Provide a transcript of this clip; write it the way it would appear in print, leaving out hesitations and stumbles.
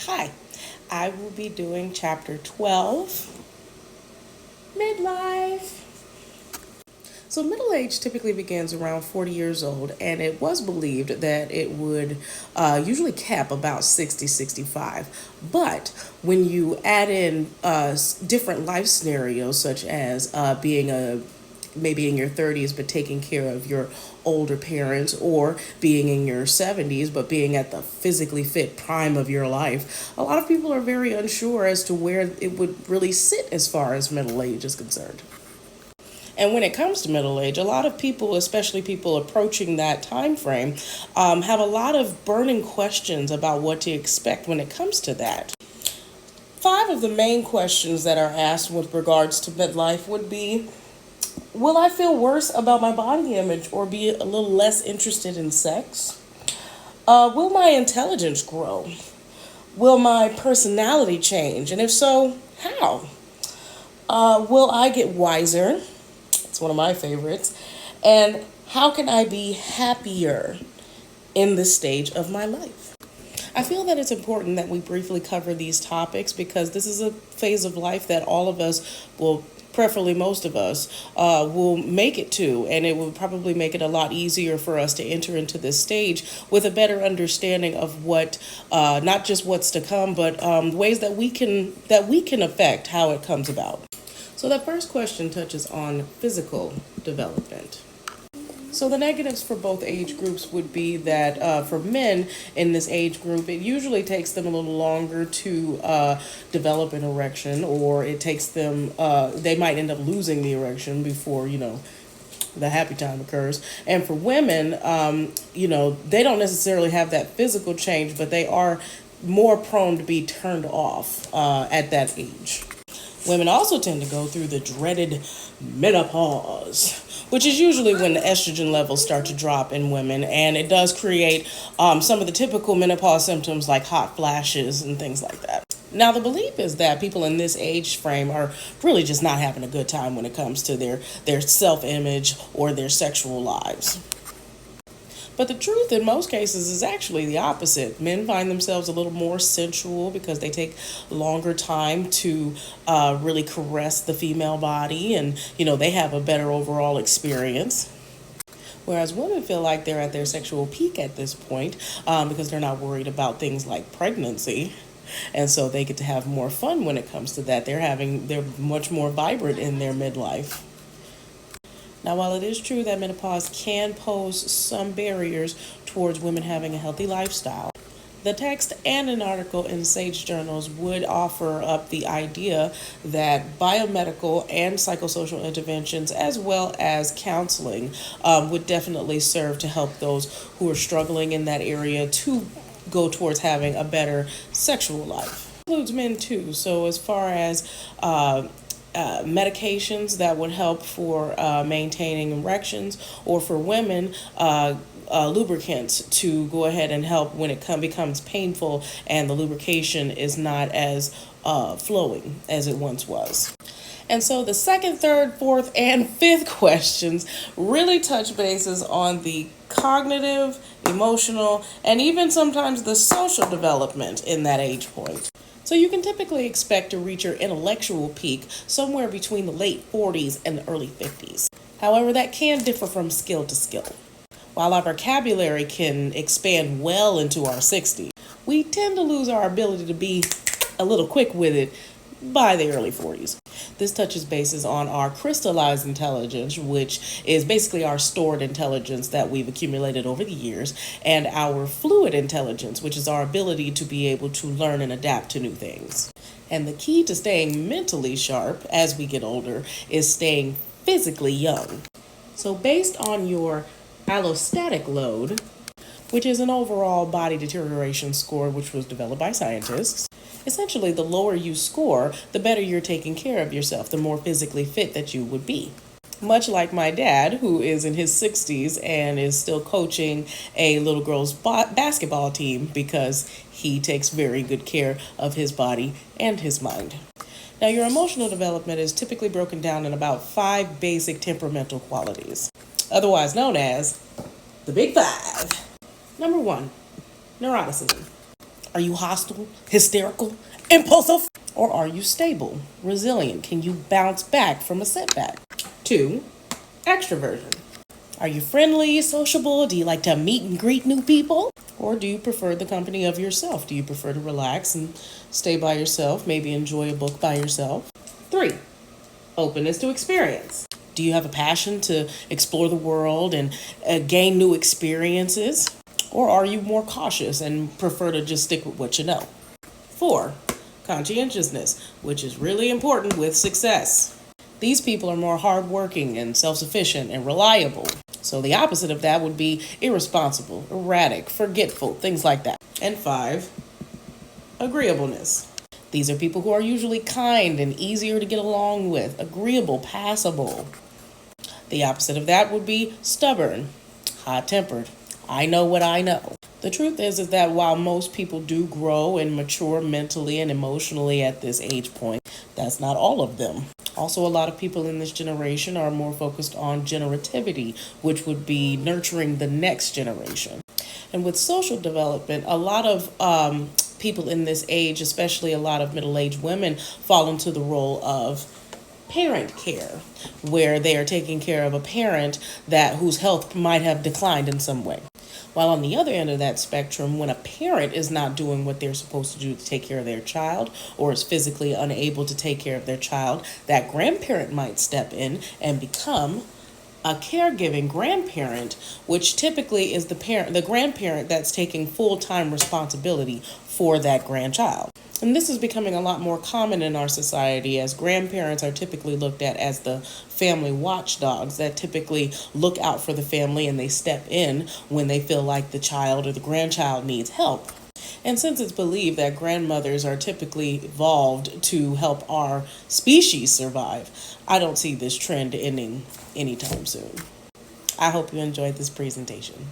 Hi, I will be doing chapter 12, Midlife. So middle age typically begins around 40 years old, and it was believed that it would usually cap about 60, 65. But when you add in different life scenarios, such as being maybe in your 30s but taking care of your older parents, or being in your 70s but being at the physically fit prime of your life, a lot of people are very unsure as to where it would really sit as far as middle age is concerned. And when it comes to middle age, a lot of people, especially people approaching that time frame, have a lot of burning questions about what to expect when it comes to that. Five of the main questions that are asked with regards to midlife would be: will I feel worse about my body image or be a little less interested in sex? Will my intelligence grow? Will my personality change? And if so, how? Will I get wiser? It's one of my favorites. And how can I be happier in this stage of my life? I feel that it's important that we briefly cover these topics because this is a phase of life that all of us will, preferably most of us, will make it to, and it will probably make it a lot easier for us to enter into this stage with a better understanding of what, not just what's to come, but ways that we can affect how it comes about. So that first question touches on physical development. So the negatives for both age groups would be that for men in this age group, it usually takes them a little longer to develop an erection, or it takes them, they might end up losing the erection before, the happy time occurs. And for women, they don't necessarily have that physical change, but they are more prone to be turned off at that age. Women also tend to go through the dreaded menopause, which is usually when the estrogen levels start to drop in women, and it does create some of the typical menopause symptoms like hot flashes and things like that. Now, the belief is that people in this age frame are really just not having a good time when it comes to their self-image or their sexual lives. But the truth in most cases is actually the opposite. Men find themselves a little more sensual because they take longer time to really caress the female body, and they have a better overall experience. Whereas women feel like they're at their sexual peak at this point because they're not worried about things like pregnancy. And so they get to have more fun when it comes to that. They're much more vibrant in their midlife. Now, while it is true that menopause can pose some barriers towards women having a healthy lifestyle, the text and an article in Sage Journals would offer up the idea that biomedical and psychosocial interventions, as well as counseling, would definitely serve to help those who are struggling in that area to go towards having a better sexual life. It includes men too. So as far as medications that would help for maintaining erections, or for women, lubricants to go ahead and help when it becomes painful and the lubrication is not as flowing as it once was. And so the second, third, fourth, and fifth questions really touch bases on the cognitive, emotional, and even sometimes the social development in that age point. So you can typically expect to reach your intellectual peak somewhere between the late 40s and the early 50s. However, that can differ from skill to skill. While our vocabulary can expand well into our 60s, we tend to lose our ability to be a little quick with it by the early 40s. This touches bases on our crystallized intelligence, which is basically our stored intelligence that we've accumulated over the years, and our fluid intelligence, which is our ability to be able to learn and adapt to new things. And the key to staying mentally sharp as we get older is staying physically young. So based on your allostatic load, which is an overall body deterioration score which was developed by scientists, essentially, the lower you score, the better you're taking care of yourself, the more physically fit that you would be. Much like my dad, who is in his 60s and is still coaching a little girl's basketball team because he takes very good care of his body and his mind. Now, your emotional development is typically broken down in about 5 basic temperamental qualities, otherwise known as the Big Five. Number 1, neuroticism. Are you hostile, hysterical, impulsive? Or are you stable, resilient? Can you bounce back from a setback? 2, extroversion. Are you friendly, sociable? Do you like to meet and greet new people? Or do you prefer the company of yourself? Do you prefer to relax and stay by yourself, maybe enjoy a book by yourself? 3, openness to experience. Do you have a passion to explore the world and gain new experiences? Or are you more cautious and prefer to just stick with what you know? 4, conscientiousness, which is really important with success. These people are more hardworking and self-sufficient and reliable. So the opposite of that would be irresponsible, erratic, forgetful, things like that. And 5, agreeableness. These are people who are usually kind and easier to get along with, agreeable, passable. The opposite of that would be stubborn, hot-tempered. I know what I know. The truth is that while most people do grow and mature mentally and emotionally at this age point, that's not all of them. Also, a lot of people in this generation are more focused on generativity, which would be nurturing the next generation. And with social development, a lot of people in this age, especially a lot of middle-aged women, fall into the role of parent care, where they are taking care of a parent whose health might have declined in some way. While on the other end of that spectrum, when a parent is not doing what they're supposed to do to take care of their child, or is physically unable to take care of their child, that grandparent might step in and become a caregiving grandparent, which typically is the grandparent that's taking full-time responsibility for that grandchild. And this is becoming a lot more common in our society, as grandparents are typically looked at as the family watchdogs that typically look out for the family, and they step in when they feel like the child or the grandchild needs help. And since it's believed that grandmothers are typically evolved to help our species survive, I don't see this trend ending anytime soon. I hope you enjoyed this presentation.